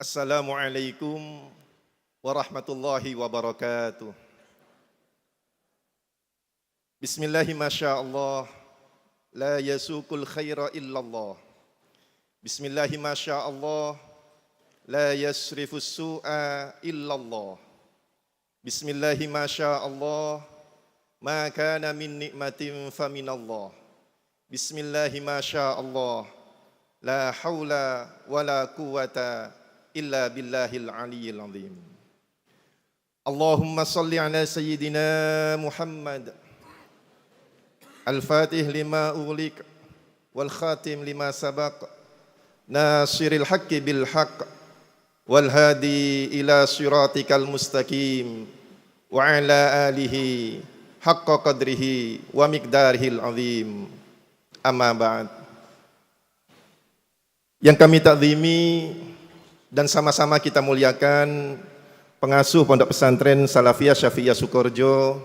Assalamualaikum warahmatullahi wabarakatuh. Bismillahi masyaallah, la yasukul khaira illallah. Bismillahi masyaallah, la yasrifus su'a illallah. Bismillahi masyaallah, ma kana min nikmatin faminallah. Bismillahi masyaallah, la haula wala quwata illa billahil aliyyil azim. Allahumma salli ala sayyidina Muhammad al-fatih lima ughliq wal khatim lima sabaq nasiril haqqi bil haqq wal hadi ila siratikal mustaqim wa ala alihi haqqa qadrihi wa miqdarihil azim. Amma ba'd. Yang kami takzimi dan sama-sama kita muliakan pengasuh Pondok Pesantren Salafiyah Syafi'iyah Sukorejo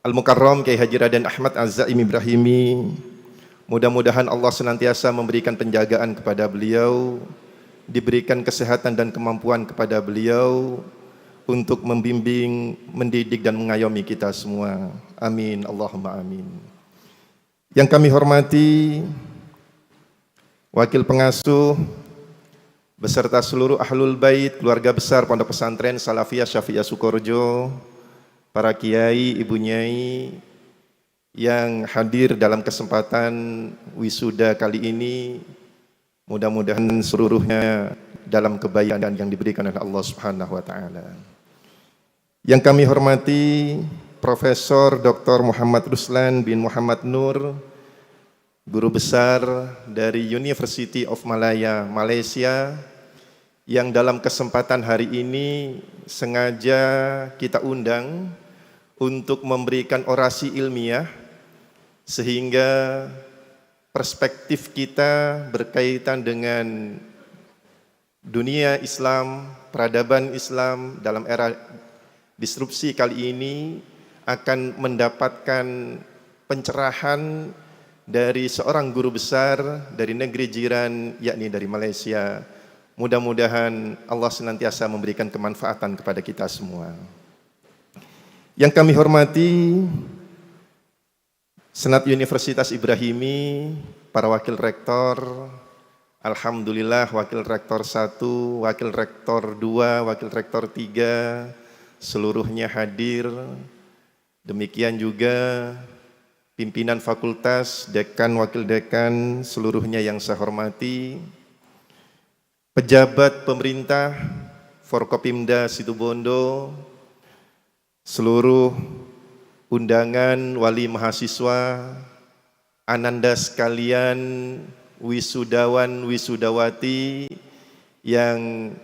Al-Mukarram Kiai Haji Raden Ahmad Az-Zaim Ibrahimi. Mudah-mudahan Allah senantiasa memberikan penjagaan kepada beliau, diberikan kesehatan dan kemampuan kepada beliau untuk membimbing, mendidik dan mengayomi kita semua. Amin, Allahumma amin. Yang kami hormati Wakil Pengasuh beserta seluruh ahlul bait, keluarga besar Pondok Pesantren Salafiyah Syafi'iyah Sukorejo, para kiai, ibu nyai yang hadir dalam kesempatan wisuda kali ini, mudah-mudahan seluruhnya dalam kebaikan yang diberikan oleh Allah Subhanahu wa taala. Yang kami hormati Profesor Dr. Muhammad Ruslan bin Muhammad Nur, guru besar dari University of Malaya, Malaysia, yang dalam kesempatan hari ini sengaja kita undang untuk memberikan orasi ilmiah sehingga perspektif kita berkaitan dengan dunia Islam, peradaban Islam dalam era disrupsi kali ini akan mendapatkan pencerahan dari seorang guru besar dari negeri jiran, yakni dari Malaysia. Mudah-mudahan Allah senantiasa memberikan kemanfaatan kepada kita semua. Yang kami hormati Senat Universitas Ibrahimi, para wakil rektor, alhamdulillah wakil rektor 1, wakil rektor 2, wakil rektor 3, seluruhnya hadir. Demikian juga pimpinan fakultas, dekan, wakil dekan, seluruhnya yang saya hormati. Pejabat pemerintah, Forkopimda Situbondo, seluruh undangan, wali mahasiswa, ananda sekalian, wisudawan, wisudawati yang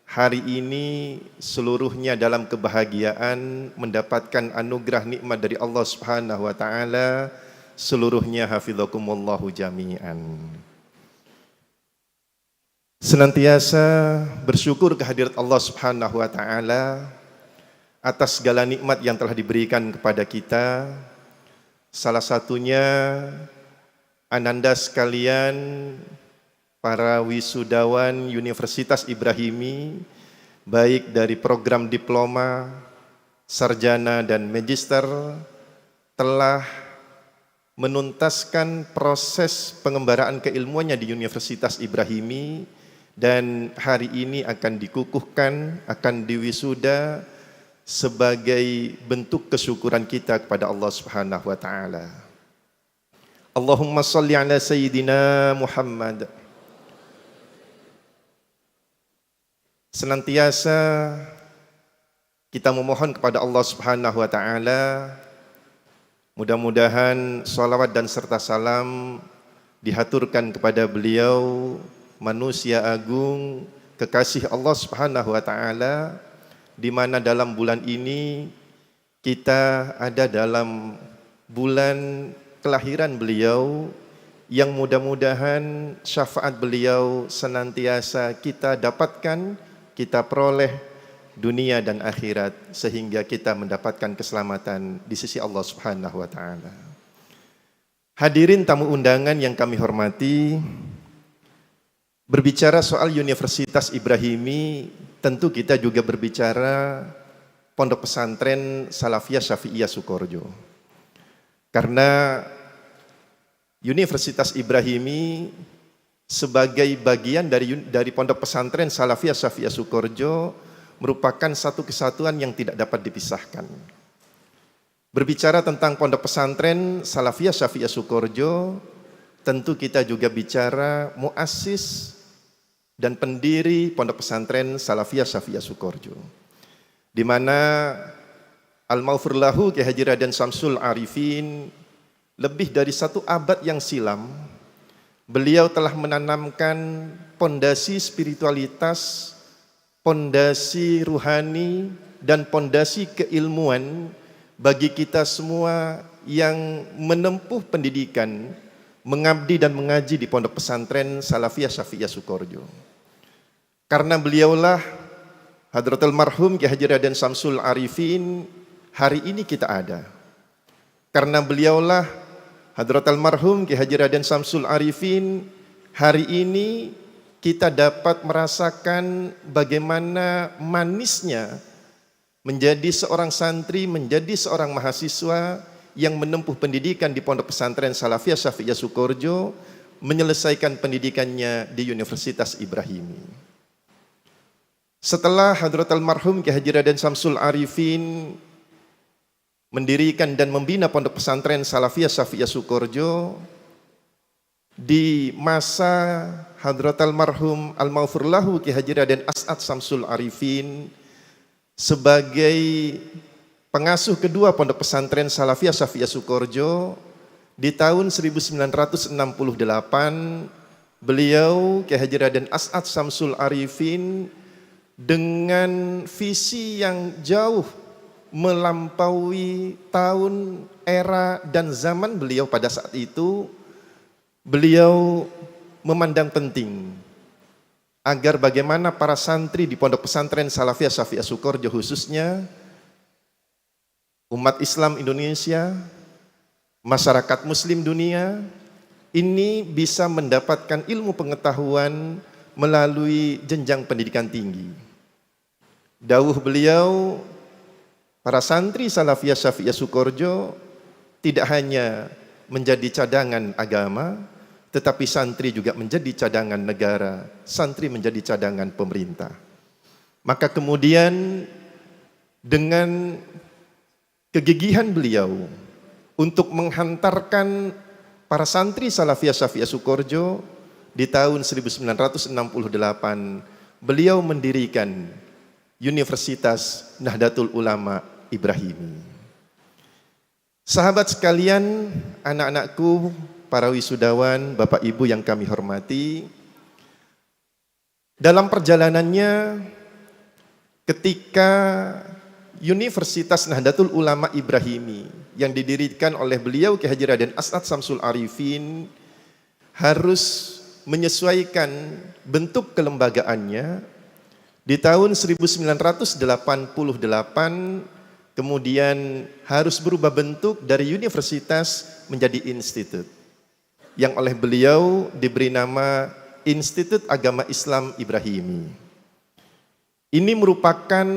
hari ini seluruhnya dalam kebahagiaan mendapatkan anugerah nikmat dari Allah Subhanahu wa taala, seluruhnya hafizakumullahu jami'an. Senantiasa bersyukur kehadirat Allah Subhanahu wa taala atas segala nikmat yang telah diberikan kepada kita. Salah satunya ananda sekalian, para wisudawan Universitas Ibrahimi, baik dari program diploma, sarjana dan magister, telah menuntaskan proses pengembaraan keilmuannya di Universitas Ibrahimi dan hari ini akan dikukuhkan, akan diwisuda sebagai bentuk kesyukuran kita kepada Allah Subhanahu wa taala. Allahumma salli ala sayyidina Muhammad. Senantiasa kita memohon kepada Allah Subhanahu wa taala, mudah-mudahan salawat dan serta salam dihaturkan kepada beliau, manusia agung, kekasih Allah Subhanahu wa taala, di mana dalam bulan ini kita ada dalam bulan kelahiran beliau, yang mudah-mudahan syafaat beliau senantiasa kita dapatkan, kita peroleh dunia dan akhirat, sehingga kita mendapatkan keselamatan di sisi Allah Subhanahu wa taala. Hadirin tamu undangan yang kami hormati, Berbicara soal Universitas Ibrahimi, tentu kita juga berbicara Pondok Pesantren Salafiyah Syafi'iyah Sukoharjo. Karena Universitas Ibrahimi sebagai bagian dari Pondok Pesantren Salafiyah Syafi'iyah Sukoharjo merupakan satu kesatuan yang tidak dapat dipisahkan. Berbicara tentang Pondok Pesantren Salafiyah Syafi'iyah Sukoharjo, tentu kita juga bicara muassis dan pendiri Pondok Pesantren Salafiyah Syafi'iyah Sukoharjo, di mana Al-Maghfur lahu Ki Haji Raden Syamsul Arifin lebih dari 1 abad yang silam beliau telah menanamkan pondasi spiritualitas, pondasi ruhani dan pondasi keilmuan bagi kita semua yang menempuh pendidikan, mengabdi dan mengaji di Pondok Pesantren Salafiyah Syafi'iyah Sukoharjo. Karena beliaulah Hadratul Marhum Ki Haji Raden Syamsul Arifin, hari ini kita ada. Karena beliaulah Hadratul Marhum Ki Haji Raden Syamsul Arifin, hari ini kita dapat merasakan bagaimana manisnya menjadi seorang santri, menjadi seorang mahasiswa yang menempuh pendidikan di Pondok Pesantren Salafiyah Syafi'iyah Sukoharjo, menyelesaikan pendidikannya di Universitas Ibrahimi. Setelah Hadratul Marhum Ki Haji Raden Syamsul Arifin mendirikan dan membina Pondok Pesantren Salafiyah Syafi'iyah Sukoharjo, di masa Hadratul Marhum Al-Maghfur lahu Ki Haji Raden As'ad Syamsul Arifin sebagai pengasuh kedua Pondok Pesantren Salafiyah Syafi'iyah Sukoharjo, di tahun 1968 beliau Ki Haji Raden As'ad Syamsul Arifin dengan visi yang jauh melampaui tahun, era dan zaman beliau pada saat itu, beliau memandang penting agar bagaimana para santri di Pondok Pesantren Salafiyah Syafi'iyah Sukoharjo, khususnya umat Islam Indonesia, masyarakat muslim dunia, ini bisa mendapatkan ilmu pengetahuan melalui jenjang pendidikan tinggi. Dawuh beliau, para santri Salafiyah Syafi'iyah Sukoharjo tidak hanya menjadi cadangan agama, tetapi santri juga menjadi cadangan negara, santri menjadi cadangan pemerintah. Maka kemudian dengan kegigihan beliau untuk menghantarkan para santri Salafiyah Syafi'iyah Sukoharjo, di tahun 1968 beliau mendirikan Universitas Nahdlatul Ulama Ibrahimi. Sahabat sekalian, anak-anakku, para wisudawan, Bapak Ibu yang kami hormati, dalam perjalanannya ketika Universitas Nahdlatul Ulama Ibrahimi yang didirikan oleh beliau Ki Haji Raden As'ad Syamsul Arifin harus menyesuaikan bentuk kelembagaannya, di tahun 1988 kemudian harus berubah bentuk dari universitas menjadi institut, yang oleh beliau diberi nama Institut Agama Islam Ibrahimi. Ini merupakan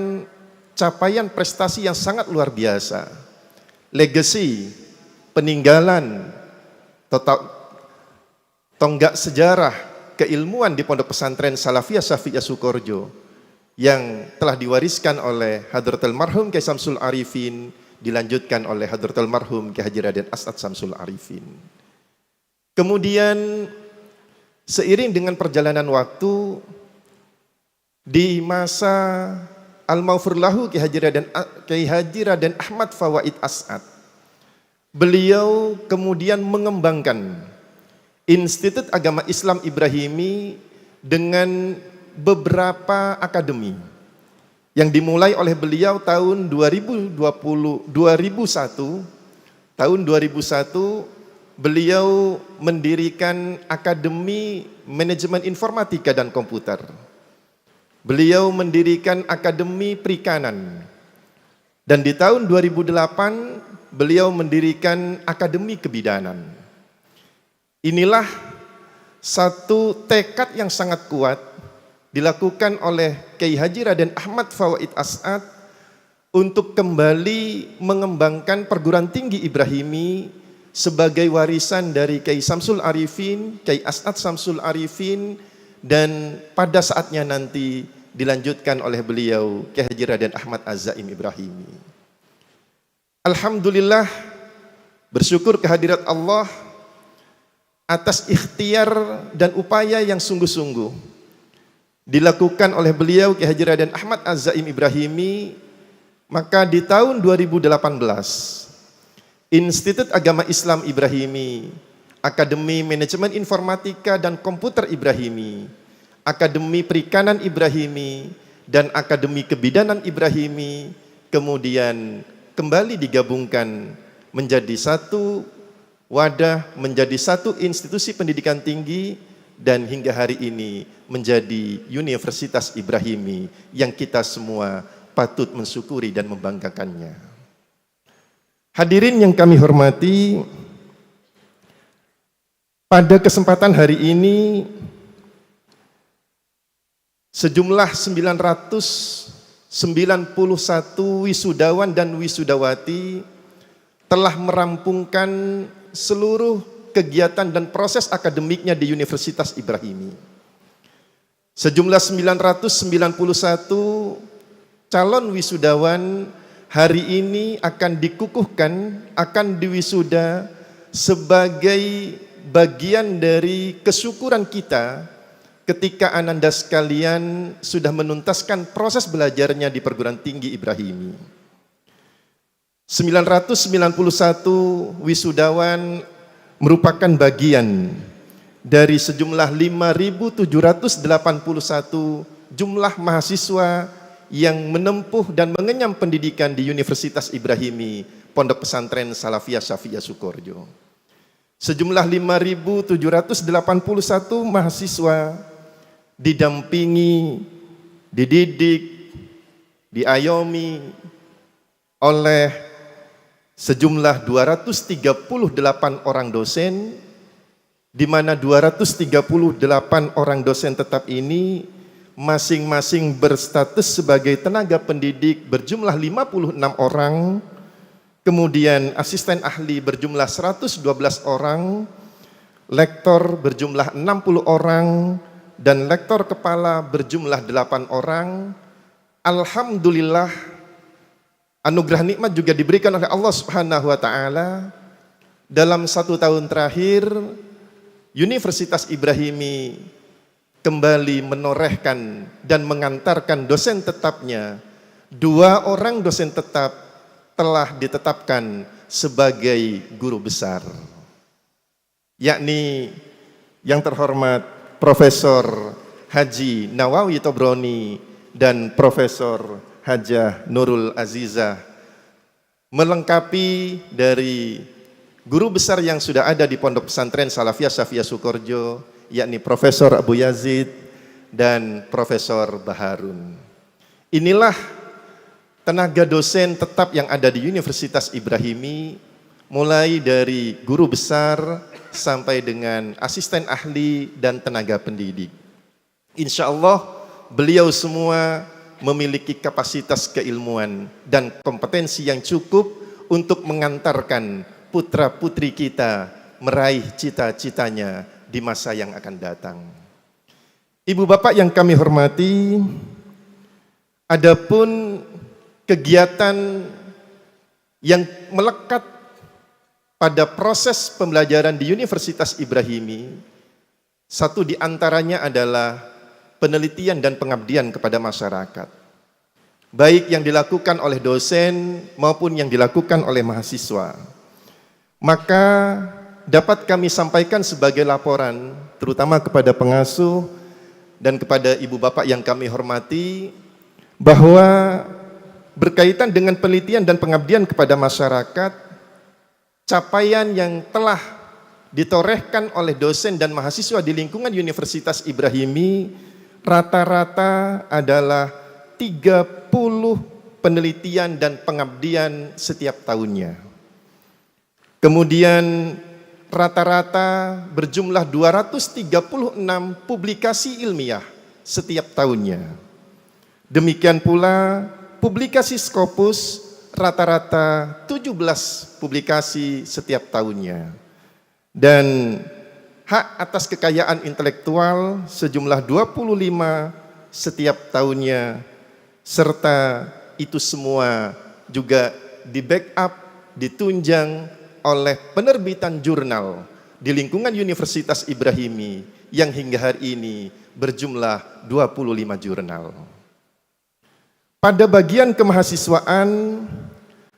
capaian prestasi yang sangat luar biasa, legacy, peninggalan, tonggak sejarah keilmuan di Pondok Pesantren Salafiyah Syafi'iyah Sukoharjo yang telah diwariskan oleh Hadratul Marhum Kiai Syamsul Arifin, dilanjutkan oleh Hadratul Marhum Kiai Haji Raden As'ad Syamsul Arifin. Kemudian seiring dengan perjalanan waktu, di masa Al-Maghfur lahu Kiai Haji Raden Ahmad Fawaid As'ad, beliau kemudian mengembangkan Institut Agama Islam Ibrahimi dengan beberapa akademi yang dimulai oleh beliau tahun 2001. Tahun 2001 beliau mendirikan Akademi Manajemen Informatika dan Komputer. Beliau mendirikan Akademi Perikanan. Dan di tahun 2008 beliau mendirikan Akademi Kebidanan. Inilah satu tekad yang sangat kuat dilakukan oleh Kiai Haji Raden Ahmad Fawaid As'ad untuk kembali mengembangkan perguruan tinggi Ibrahimi sebagai warisan dari Kiai Samsul Arifin, Kiai As'ad Samsul Arifin, dan pada saatnya nanti dilanjutkan oleh beliau Kiai Haji Raden Ahmad Az-Zaim Ibrahimi. Alhamdulillah, bersyukur kehadirat Allah atas ikhtiar dan upaya yang sungguh-sungguh dilakukan oleh beliau Kiai Haji Raden Ahmad Az-Zaim Ibrahimi. Maka di tahun 2018 Institut Agama Islam Ibrahimi, Akademi Manajemen Informatika dan Komputer Ibrahimi, Akademi Perikanan Ibrahimi, dan Akademi Kebidanan Ibrahimi kemudian kembali digabungkan menjadi satu wadah, menjadi satu institusi pendidikan tinggi, dan hingga hari ini menjadi Universitas Ibrahimi yang kita semua patut mensyukuri dan membanggakannya. Hadirin yang kami hormati, pada kesempatan hari ini sejumlah 991 wisudawan dan wisudawati telah merampungkan seluruh kegiatan dan proses akademiknya di Universitas Ibrahimi. Sejumlah 991 calon wisudawan hari ini akan dikukuhkan, akan diwisuda sebagai bagian dari kesyukuran kita ketika ananda sekalian sudah menuntaskan proses belajarnya di perguruan tinggi Ibrahimi. 991 wisudawan merupakan bagian dari sejumlah 5.781 jumlah mahasiswa yang menempuh dan mengenyam pendidikan di Universitas Ibrahimi, Pondok Pesantren Salafiyah Syafi'iyah Sukoharjo. Sejumlah 5.781 mahasiswa didampingi, dididik, diayomi oleh sejumlah 238 orang dosen, di mana 238 orang dosen tetap ini masing-masing berstatus sebagai tenaga pendidik berjumlah 56 orang, kemudian asisten ahli berjumlah 112 orang, lektor berjumlah 60 orang, dan lektor kepala berjumlah 8 orang. Alhamdulillah, anugerah nikmat juga diberikan oleh Allah Subhanahu wa taala. Dalam 1 tahun terakhir, Universitas Ibrahimi kembali menorehkan dan mengantarkan dosen tetapnya. 2 orang dosen tetap telah ditetapkan sebagai guru besar, yakni yang terhormat Profesor Haji Nawawi Tobroni dan Profesor Hajah Nurul Azizah, melengkapi dari guru besar yang sudah ada di Pondok Pesantren Salafiyah Syafi'iyah Sukoharjo, yakni Profesor Abu Yazid dan Profesor Baharun. Inilah tenaga dosen tetap yang ada di Universitas Ibrahimi, mulai dari guru besar sampai dengan asisten ahli dan tenaga pendidik. Insya Allah beliau semua memiliki kapasitas keilmuan dan kompetensi yang cukup untuk mengantarkan putra-putri kita meraih cita-citanya di masa yang akan datang. Ibu bapak yang kami hormati, adapun kegiatan yang melekat pada proses pembelajaran di Universitas Ibrahimi, satu di antaranya adalah penelitian dan pengabdian kepada masyarakat, baik yang dilakukan oleh dosen maupun yang dilakukan oleh mahasiswa. Maka dapat kami sampaikan sebagai laporan, terutama kepada pengasuh dan kepada ibu bapak yang kami hormati, bahwa berkaitan dengan penelitian dan pengabdian kepada masyarakat, capaian yang telah ditorehkan oleh dosen dan mahasiswa di lingkungan Universitas Ibrahimi rata-rata adalah 30 penelitian dan pengabdian setiap tahunnya. Kemudian rata-rata berjumlah 236 publikasi ilmiah setiap tahunnya. Demikian pula publikasi Scopus rata-rata 17 publikasi setiap tahunnya. Dan hak atas kekayaan intelektual sejumlah 25 setiap tahunnya, serta itu semua juga di backup, ditunjang oleh penerbitan jurnal di lingkungan Universitas Ibrahimi yang hingga hari ini berjumlah 25 jurnal. Pada bagian kemahasiswaan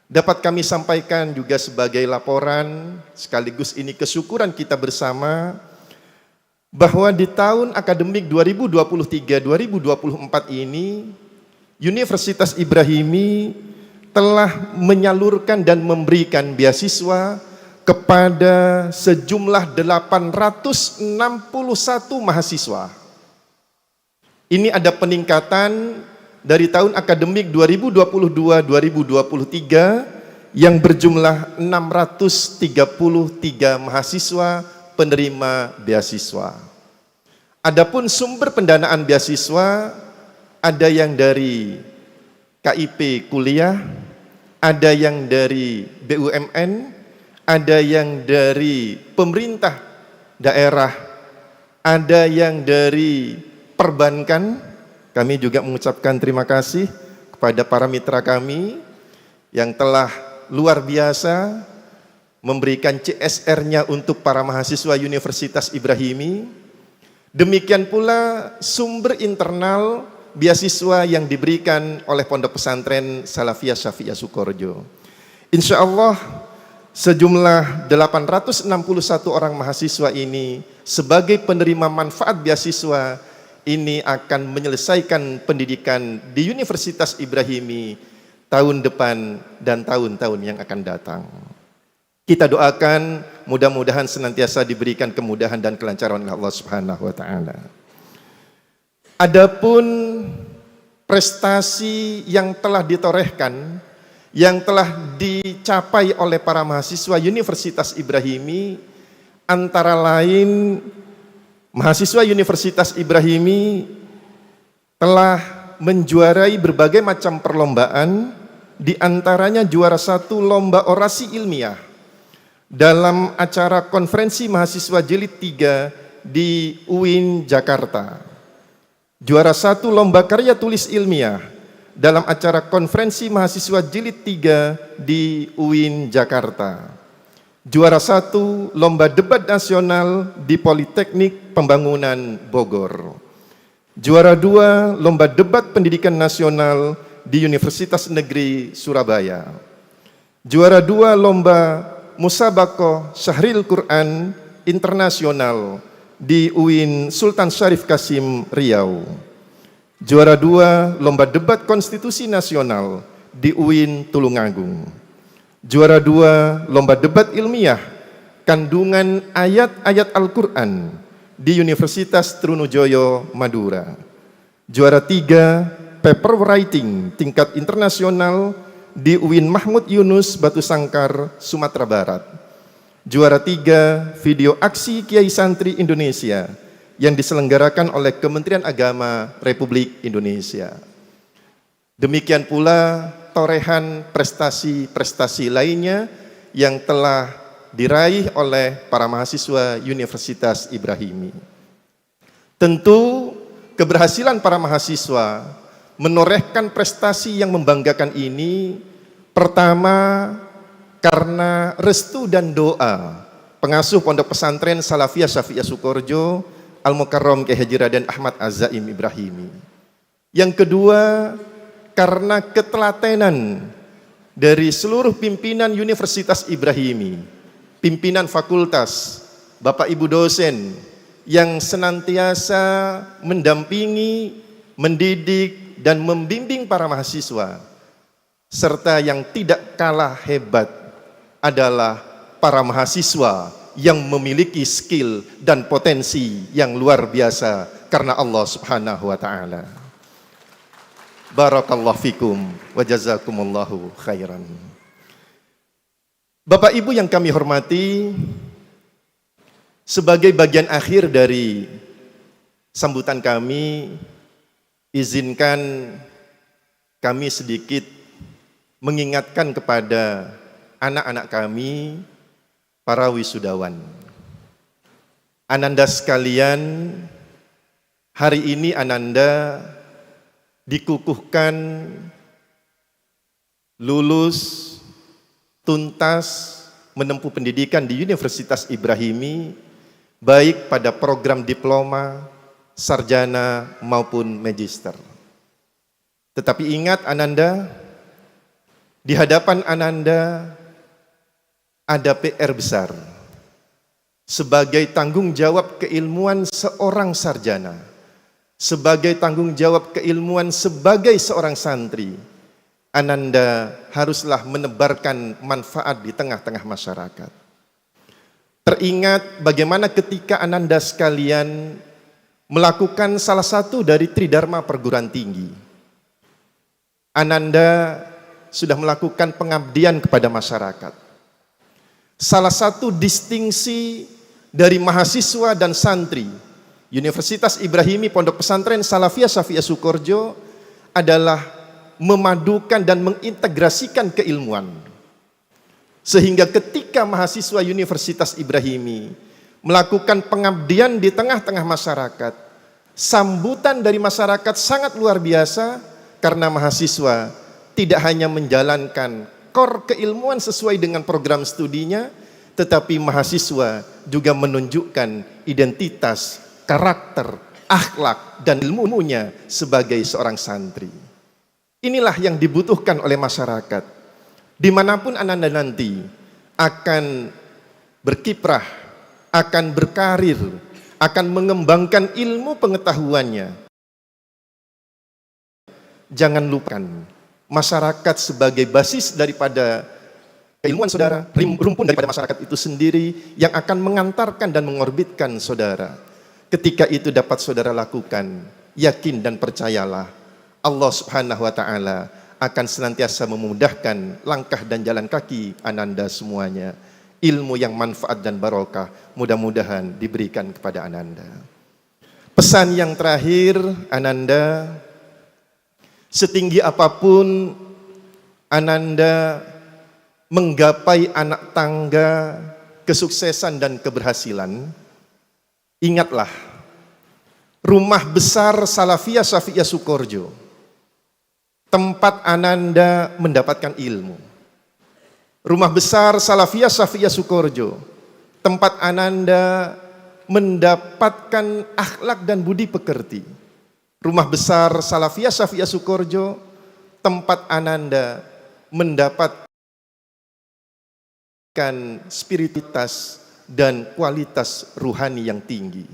dapat kami sampaikan juga sebagai laporan sekaligus ini kesyukuran kita bersama bahwa di tahun akademik 2023-2024 ini Universitas Ibrahimi telah menyalurkan dan memberikan beasiswa kepada sejumlah 861 mahasiswa. Ini ada peningkatan dari tahun akademik 2022-2023 yang berjumlah 633 mahasiswa penerima beasiswa. Adapun sumber pendanaan beasiswa ada yang dari KIP kuliah, ada yang dari BUMN, ada yang dari pemerintah daerah, ada yang dari perbankan. Kami juga mengucapkan terima kasih kepada para mitra kami yang telah luar biasa memberikan CSR-nya untuk para mahasiswa Universitas Ibrahimi. Demikian pula sumber internal beasiswa yang diberikan oleh Pondok Pesantren Salafiyah Syafi'iyah Sukorejo. Insya Allah sejumlah 861 orang mahasiswa ini sebagai penerima manfaat beasiswa ini akan menyelesaikan pendidikan di Universitas Ibrahimi tahun depan dan tahun-tahun yang akan datang. Kita doakan mudah-mudahan senantiasa diberikan kemudahan dan kelancaran oleh Allah Subhanahu wa taala. Adapun prestasi yang telah ditorehkan, yang telah dicapai oleh para mahasiswa Universitas Ibrahimi, antara lain mahasiswa Universitas Ibrahimi telah menjuarai berbagai macam perlombaan, di antaranya juara 1 lomba orasi ilmiah dalam acara konferensi mahasiswa jilid 3 di UIN Jakarta. Juara 1 lomba karya tulis ilmiah dalam acara konferensi mahasiswa jilid 3 di UIN Jakarta. Juara 1 lomba debat nasional di Politeknik Pembangunan Bogor. Juara 2 lomba debat pendidikan nasional di Universitas Negeri Surabaya. Juara 2 lomba Musabaqah Syahril Quran Internasional di UIN Sultan Syarif Kasim Riau. Juara 2 lomba debat konstitusi nasional di UIN Tulungagung. Juara 2 lomba debat ilmiah kandungan ayat-ayat Al-Quran di Universitas Trunojoyo Madura. Juara 3 paper writing tingkat internasional di UIN Mahmud Yunus Batu Sangkar, Sumatera Barat. Juara 3 video aksi Kiai Santri Indonesia yang diselenggarakan oleh Kementerian Agama Republik Indonesia. Demikian pula torehan prestasi-prestasi lainnya yang telah diraih oleh para mahasiswa Universitas Ibrahimi. Tentu keberhasilan para mahasiswa menorehkan prestasi yang membanggakan ini pertama karena restu dan doa pengasuh Pondok Pesantren Salafiyah Syafi'iyah Sukorejo Al-Mukarram Kiai Haji Raden Ahmad Az-Zaim Ibrahimi. Yang kedua karena ketelatenan dari seluruh pimpinan Universitas Ibrahimi, pimpinan fakultas, Bapak Ibu dosen yang senantiasa mendampingi, mendidik dan membimbing para mahasiswa, serta yang tidak kalah hebat adalah para mahasiswa yang memiliki skill dan potensi yang luar biasa karena Allah Subhanahu wa taala. Barakallahu fikum wa jazakumullahu khairan. Bapak Ibu yang kami hormati, Sebagai bagian akhir dari sambutan kami, izinkan kami sedikit mengingatkan kepada anak-anak kami, para wisudawan. Ananda sekalian, hari ini Ananda dikukuhkan lulus tuntas menempuh pendidikan di Universitas Ibrahimi, baik pada program diploma, sarjana maupun magister. Tetapi ingat Ananda, di hadapan Ananda ada PR besar sebagai tanggung jawab keilmuan seorang sarjana, sebagai tanggung jawab keilmuan sebagai seorang santri. Ananda haruslah menebarkan manfaat di tengah-tengah masyarakat. Teringat bagaimana ketika Ananda sekalian melakukan salah satu dari Tridharma perguruan tinggi. Ananda sudah melakukan pengabdian kepada masyarakat. Salah satu distingsi dari mahasiswa dan santri Universitas Ibrahimi Pondok Pesantren Salafiyah Syafi'iyah Sukoharjo adalah memadukan dan mengintegrasikan keilmuan. Sehingga ketika mahasiswa Universitas Ibrahimi melakukan pengabdian di tengah-tengah masyarakat, sambutan dari masyarakat sangat luar biasa karena mahasiswa tidak hanya menjalankan core keilmuan sesuai dengan program studinya, tetapi mahasiswa juga menunjukkan identitas, karakter, akhlak, dan ilmunya sebagai seorang santri. Inilah yang dibutuhkan oleh masyarakat. Dimanapun Ananda nanti akan berkiprah, akan berkarir, akan mengembangkan ilmu pengetahuannya. Jangan lupakan masyarakat sebagai basis daripada keilmuan saudara, rumpun daripada masyarakat itu sendiri yang akan mengantarkan dan mengorbitkan saudara. Ketika itu dapat saudara lakukan, yakin dan percayalah, Allah Subhanahu wa Ta'ala akan senantiasa memudahkan langkah dan jalan kaki Ananda semuanya. Ilmu yang manfaat dan barokah mudah-mudahan diberikan kepada Ananda. Pesan yang terakhir, Ananda, setinggi apapun Ananda menggapai anak tangga kesuksesan dan keberhasilan, ingatlah rumah besar Salafiyah Syafi'iyah Sukoharjo, tempat Ananda mendapatkan ilmu. Rumah besar Salafiyah Syafi'iyah Sukoharjo, tempat Ananda mendapatkan akhlak dan budi pekerti. Rumah besar Salafiyah Syafi'iyah Sukoharjo, tempat Ananda mendapatkan spiritualitas dan kualitas ruhani yang tinggi.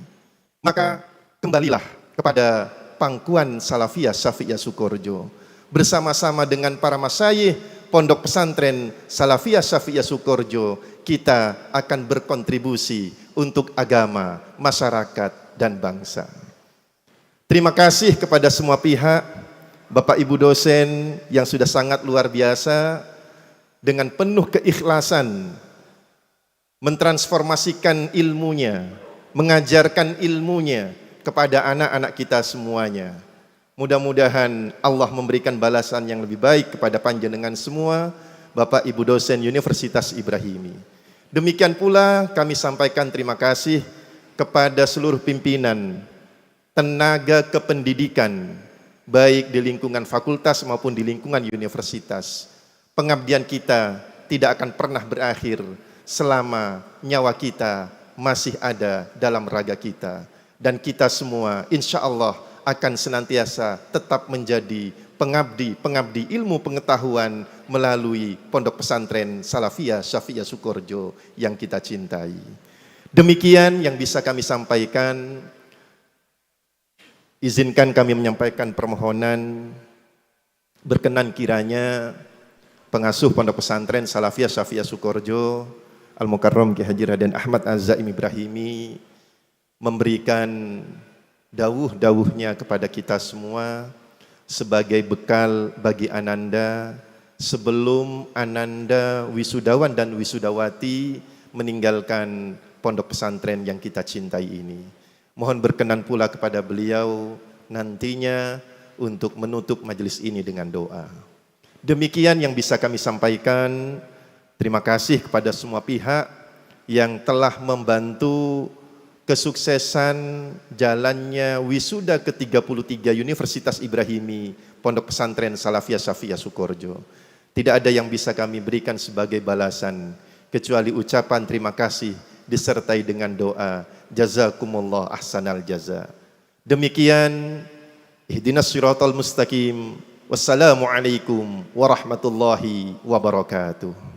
Maka kembalilah kepada pangkuan Salafiyah Syafi'iyah Sukoharjo. Bersama-sama dengan para masyayikh Pondok Pesantren Salafiyah Syafi'iyah Sukoharjo, kita akan berkontribusi untuk agama, masyarakat, dan bangsa. Terima kasih kepada semua pihak, Bapak Ibu dosen yang sudah sangat luar biasa dengan penuh keikhlasan mentransformasikan ilmunya, mengajarkan ilmunya kepada anak-anak kita semuanya. Mudah-mudahan Allah memberikan balasan yang lebih baik kepada panjenengan semua, Bapak Ibu dosen Universitas Ibrahimi. Demikian pula kami sampaikan terima kasih kepada seluruh pimpinan, tenaga kependidikan, baik di lingkungan fakultas maupun di lingkungan universitas. Pengabdian kita tidak akan pernah berakhir selama nyawa kita masih ada dalam raga kita. Dan kita semua insya Allah akan senantiasa tetap menjadi pengabdi ilmu pengetahuan melalui Pondok Pesantren Salafiyah Syafi'iyah Sukoharjo yang kita cintai. Demikian yang bisa kami sampaikan. Izinkan kami menyampaikan permohonan, berkenan kiranya pengasuh Pondok Pesantren Salafiyah Syafi'iyah Sukoharjo, Al-Mukarram Ki Haji Raden Ahmad Az-Zaim Ibrahimi memberikan dawuh-dawuhnya kepada kita semua sebagai bekal bagi Ananda sebelum Ananda wisudawan dan wisudawati meninggalkan pondok pesantren yang kita cintai ini. Mohon berkenan pula kepada beliau nantinya untuk menutup majelis ini dengan doa. Demikian yang bisa kami sampaikan. Terima kasih kepada semua pihak yang telah membantu kesuksesan jalannya wisuda ke-33 Universitas Ibrahimi Pondok Pesantren Salafiyah Syafiyah Sukoharjo. Tidak ada yang bisa kami berikan sebagai balasan kecuali ucapan terima kasih disertai dengan doa jazakumullah ahsanal jaza. Demikian, ihdinas siratal mustaqim. Wassalamualaikum warahmatullahi wabarakatuh.